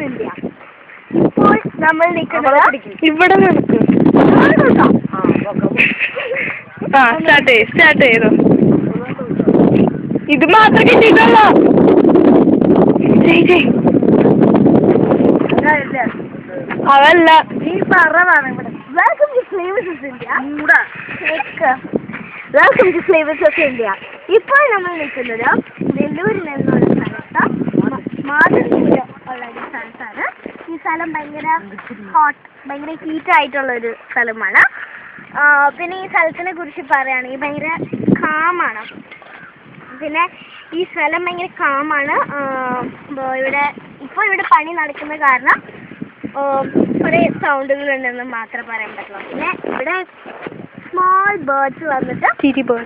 India. ഇപ്പോൾ നമ്മൾ നിൽക്കുന്നത് ഇവിടെ നിൽക്കും. സ്റ്റാർട്ട് ചെയ്തോ. ഇത് മാത്രം കിട്ടിയിട്ടുള്ളോ? അതല്ല ഈ പറവാണ് ഇവിടെ. Welcome to Flavours of India. Welcome to Flavours of India. ഇപ്പോൾ നമ്മൾ നിൽക്കുന്നത് വെല്ലൂരിൽ എന്നുള്ള സ്ഥലത്ത് മാതൃഭൂമിയിൽ ഉള്ള ഒരു സ്ഥലത്താണ്. ഈ സ്ഥലം ഭയങ്കര ഭയങ്കര ഹീറ്റായിട്ടുള്ളൊരു സ്ഥലമാണ്. പിന്നെ ഈ സ്ഥലത്തിനെ കുറിച്ച് പറയുകയാണെങ്കിൽ ഭയങ്കര കാമാണ്. പിന്നെ ഈ സ്ഥലം ഭയങ്കര കാമാണ്. ഇവിടെ പണി നടക്കുന്ന കാരണം കുറേ സൗണ്ടുകൾ ഉണ്ടെന്ന് മാത്രമേ പറയാൻ പറ്റുള്ളൂ. പിന്നെ ഇവിടെ സ്മോൾ ബേർഡ്സ് വന്നിട്ട്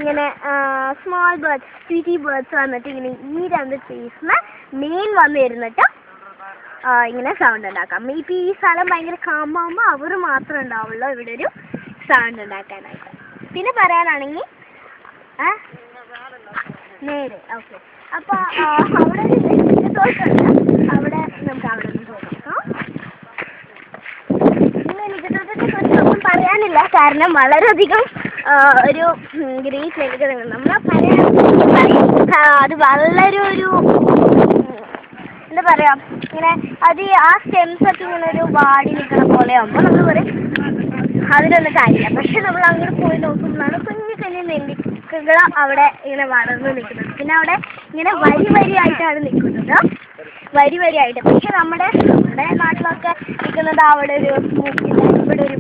ഇങ്ങനെ സ്മോൾ ബേർഡ്സ് സിറ്റി ബേർഡ്സ് വന്നിട്ട് ഇങ്ങനെ ഈ രണ്ട് ട്രീസിന് മെയിൻ വന്നിരുന്നിട്ട് ഇങ്ങനെ സൗണ്ട് ഉണ്ടാക്കാം. ഇപ്പം ഈ സ്ഥലം ഭയങ്കര കാമാകുമ്പോൾ അവർ മാത്രമേ ഉണ്ടാവുള്ളൂ ഇവിടെ ഒരു സൗണ്ട് ഉണ്ടാക്കാനായിട്ട്. പിന്നെ പറയാനാണെങ്കിൽ നേരെ ഓക്കെ. അപ്പോൾ അവിടെ ഒരു തോട്ടുണ്ട്. അവിടെ നമുക്ക് അവിടെ നിന്ന് പോയി നോക്കാം. ഒന്നും പറയാനില്ല, കാരണം വളരെയധികം ഒരു ഗ്രേറ്റ് ലെവൽ നമ്മൾ അത് വളരെ ഒരു എന്താ പറയാ, ഇങ്ങനെ അത് ആ സ്റ്റെംസ് ഒക്കെ ഇങ്ങനെ ഒരു വാടി നിൽക്കുന്ന പോലെ ആകുമ്പോൾ നമ്മൾ പറയും അതിനൊന്നും കാര്യമില്ല. പക്ഷെ നമ്മൾ അങ്ങനെ പോയി നോക്കുമ്പോഴാണ് കുഞ്ഞു കുഞ്ഞു നെല്ലിക്കകൾ അവിടെ ഇങ്ങനെ വളർന്നു നിൽക്കുന്നത്. പിന്നെ അവിടെ ഇങ്ങനെ വരിയായിട്ടാണ് നിൽക്കുന്നത്, വരിയായിട്ട്. പക്ഷെ നമ്മുടെ നാട്ടിലൊക്കെ നിൽക്കുന്നത് അവിടെ ഒരു മൂക്കില്ല, ഇവിടെ ഒരു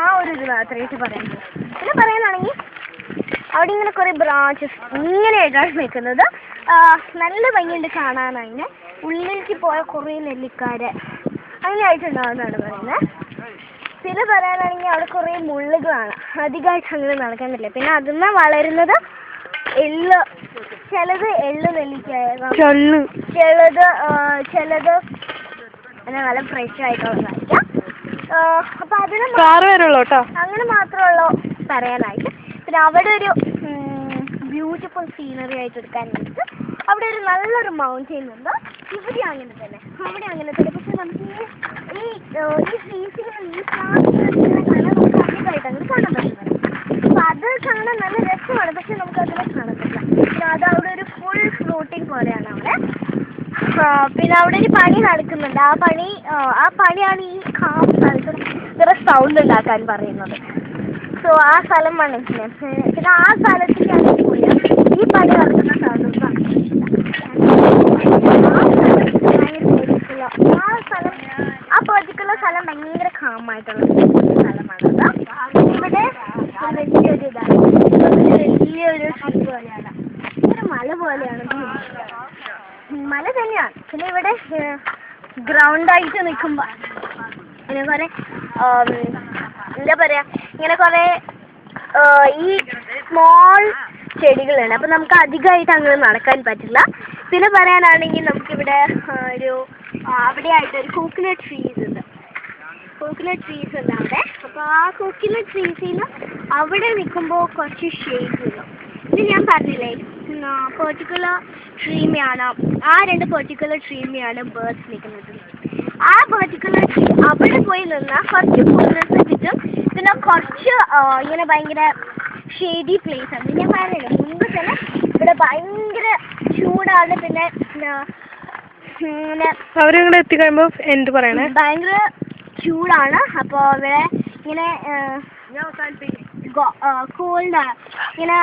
ആ ഒരു ഇത് മാത്രമായിട്ട് പറയുന്നത്. പിന്നെ പറയാനാണെങ്കിൽ അവിടെ ഇങ്ങനെ കുറേ ബ്രാഞ്ചസ് ഇങ്ങനെയായിട്ടാണ് നിൽക്കുന്നത്. നല്ല ഭംഗിയുണ്ട് കാണാനതിന്. ഉള്ളിലേക്ക് പോയ കുറേ നെല്ലിക്കാര് അങ്ങനെയായിട്ടുണ്ടാവുന്നതാണ് പറയുന്നത്. പിന്നെ പറയാനാണെങ്കിൽ അവിടെ കുറേ മുള്ളുകളാണ്, അധികമായിട്ട് അങ്ങനെ നടക്കാൻ പറ്റില്ല. പിന്നെ അതിന്ന് വളരുന്നത് എള്ള്, ചിലത് എള്ള് നെല്ലിക്കായാലും ചിലത് അങ്ങനെ നല്ല ഫ്രഷ് ആയിട്ടുള്ളതായിരിക്കാം. അപ്പൊ അതിന് അങ്ങനെ മാത്രമുള്ളൂ പറയാനായിട്ട്. പിന്നെ അവിടെ ഒരു ബ്യൂട്ടിഫുൾ സീനറി ആയിട്ട് എടുക്കാൻ വേണ്ടിയിട്ട് അവിടെ ഒരു നല്ലൊരു മൗണ്ടെയിൻ ഉണ്ട്. ഇവിടെ അങ്ങനെ തന്നെ, അവിടെ അങ്ങനെ തന്നെ. പക്ഷെ നമുക്ക് ഈ ഫേസിലുള്ള ഈ നമുക്ക് അധികമായിട്ട് അങ്ങനെ കാണാൻ പറ്റുന്നത്. അപ്പൊ അത് കാണാൻ നല്ല രസമാണ്, പക്ഷെ നമുക്ക് അതിനെ കാണാൻ പറ്റില്ല. പിന്നെ അത് അവിടെ ഒരു ഫുൾ ഫ്ലോട്ടിങ് പോലെയാണ് അവിടെ. പിന്നെ അവിടെ ഒരു പണി നടക്കുന്നുണ്ട്. ആ പണിയാണ് ഈ കാം സ്ഥലത്ത് ഇത്ര സൗണ്ട് ഉണ്ടാക്കാൻ പറയുന്നത്. സോ ആ സ്ഥലം മനസ്സിലായി. പിന്നെ ആ സ്ഥലത്തേക്കാണ് പോയി ഈ പണി നടക്കുന്ന സ്ഥലം ആ പെർട്ടിക്കുലർ സ്ഥലം ഭയങ്കര കാമായിട്ടുള്ള സ്ഥലമാണ്. ഇവിടെ വലിയൊരു ഇതാണ്, വലിയൊരു ട്രീ പോലെയാണ്, ഒരു മല പോലെയാണ്. മല തന്നെയാണ്. പിന്നെ ഇവിടെ ഗ്രൗണ്ടായിട്ട് നിൽക്കുമ്പോൾ ഇങ്ങനെ കുറേ എന്താ പറയാ, ഇങ്ങനെ കുറേ ഈ സ്മോൾ ചെടികളുണ്ട്. അപ്പം നമുക്ക് അധികമായിട്ട് അങ്ങനെ നടക്കാൻ പറ്റില്ല. പിന്നെ പറയാനാണെങ്കിൽ നമുക്കിവിടെ അവിടെയായിട്ടൊരു കോക്കനട്ട് ട്രീസ് ഉണ്ട് അവിടെ. അപ്പോൾ ആ കോക്കനട്ട് ട്രീസിൽ നിന്ന് അവിടെ നിൽക്കുമ്പോൾ കുറച്ച് ഷെയ്ഡ് വരും. ഇത് ഞാൻ പറഞ്ഞില്ലേ, പെർട്ടിക്കുലർ ട്രീമെയാണ്, ആ രണ്ട് പെർട്ടിക്കുലർ ട്രീമെയാണ് ബേർഡ്സ് നിൽക്കുന്നത്. ആ പെർട്ടിക്കുലർ ട്രീ അവിടെ പോയി നിന്നാൽ കുറച്ച് കൂൾനെസ് കിട്ടും. പിന്നെ കുറച്ച് ഇങ്ങനെ ഭയങ്കര ഷെയ്ഡി പ്ലേസ് ആണ്. ഞാൻ പറഞ്ഞില്ലേ മുൻപ് തന്നെ ഇവിടെ ഭയങ്കര ചൂടാണ്. പിന്നെ അവരിവിടെ എത്തിക്കഴിയുമ്പോൾ എന്ത് പറയണേ, ഭയങ്കര ചൂടാണ്. അപ്പോൾ ഇവിടെ ഇങ്ങനെ കോൾഡാണ്. ഇങ്ങനെ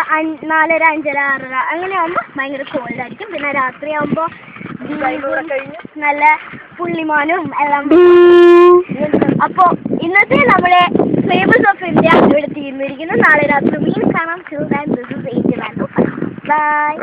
4:30, 5:30, 6:30 അങ്ങനെ ആകുമ്പോൾ ഭയങ്കര കോൾഡായിരിക്കും. പിന്നെ രാത്രി ആകുമ്പോൾ നല്ല പുള്ളിമാനും എല്ലാം. അപ്പോൾ ഇന്നത്തെ നമ്മളെ ഫ്ലേവേഴ്സ് ഓഫ് ഇന്ത്യ ഇവിടെ തീർന്നിരിക്കുന്നു. നാളെ രാത്രി വീണ്ടും കാണാം. ബൈ.